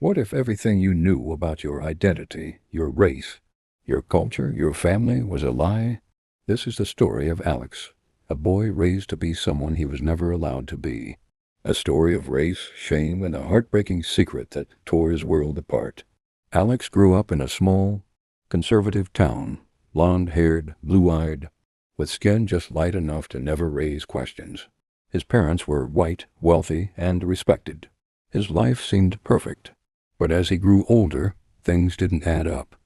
What if everything you knew about your identity, your race, your culture, your family was a lie? This is the story of Alex, a boy raised to be someone he was never allowed to be. A story of race, shame, and a heartbreaking secret that tore his world apart. Alex grew up in a small, conservative town, blonde-haired, blue-eyed, with skin just light enough to never raise questions. His parents were white, wealthy, and respected. His life seemed perfect. But as he grew older, things didn't add up.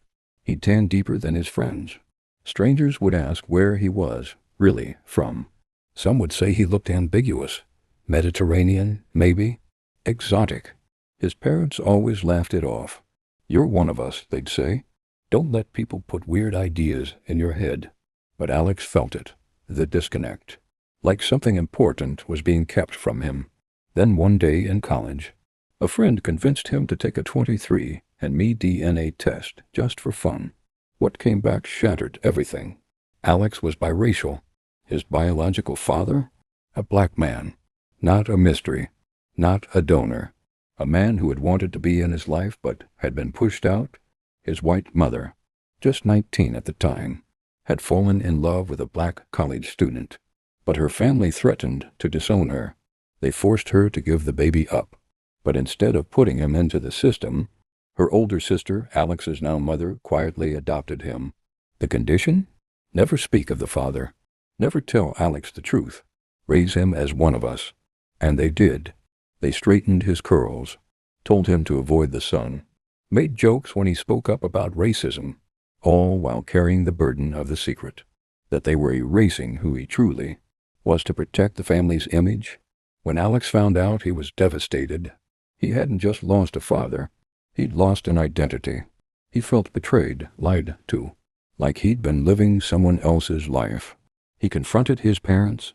He tanned deeper than his friends. Strangers would ask where he was really from. Some would say he looked ambiguous. Mediterranean, maybe? Exotic. His parents always laughed it off. "You're one of us," they'd say. "Don't let people put weird ideas in your head." But Alex felt it, the disconnect. Like something important was being kept from him. Then one day in college, a friend convinced him to take a 23andMe DNA test just for fun. What came back shattered everything. Alex was biracial. His biological father? A black man. Not a mystery. Not a donor. A man who had wanted to be in his life but had been pushed out. His white mother, just 19 at the time, had fallen in love with a black college student. But her family threatened to disown her. They forced her to give the baby up. But instead of putting him into the system, her older sister, Alex's now mother, quietly adopted him. The condition? Never speak of the father. Never tell Alex the truth. Raise him as one of us. And they did. They straightened his curls, told him to avoid the sun, made jokes when he spoke up about racism, all while carrying the burden of the secret, that they were erasing who he truly was to protect the family's image. When Alex found out, he was devastated. He hadn't just lost a father. He'd lost an identity. He felt betrayed, lied to, like he'd been living someone else's life. He confronted his parents.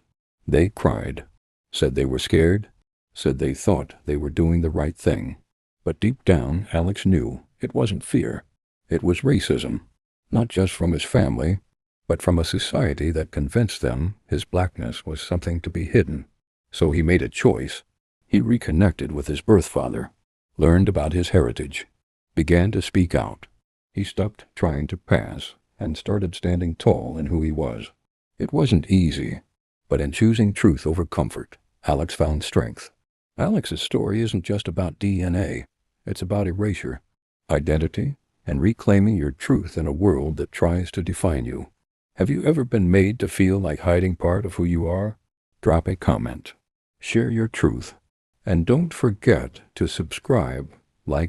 They cried, said they were scared, said they thought they were doing the right thing. But deep down, Alex knew it wasn't fear. It was racism, not just from his family, but from a society that convinced them his blackness was something to be hidden. So he made a choice. He reconnected with his birth father, learned about his heritage, began to speak out. He stopped trying to pass and started standing tall in who he was. It wasn't easy, but in choosing truth over comfort, Alex found strength. Alex's story isn't just about DNA. It's about erasure, identity, and reclaiming your truth in a world that tries to define you. Have you ever been made to feel like hiding part of who you are? Drop a comment. Share your truth. And don't forget to subscribe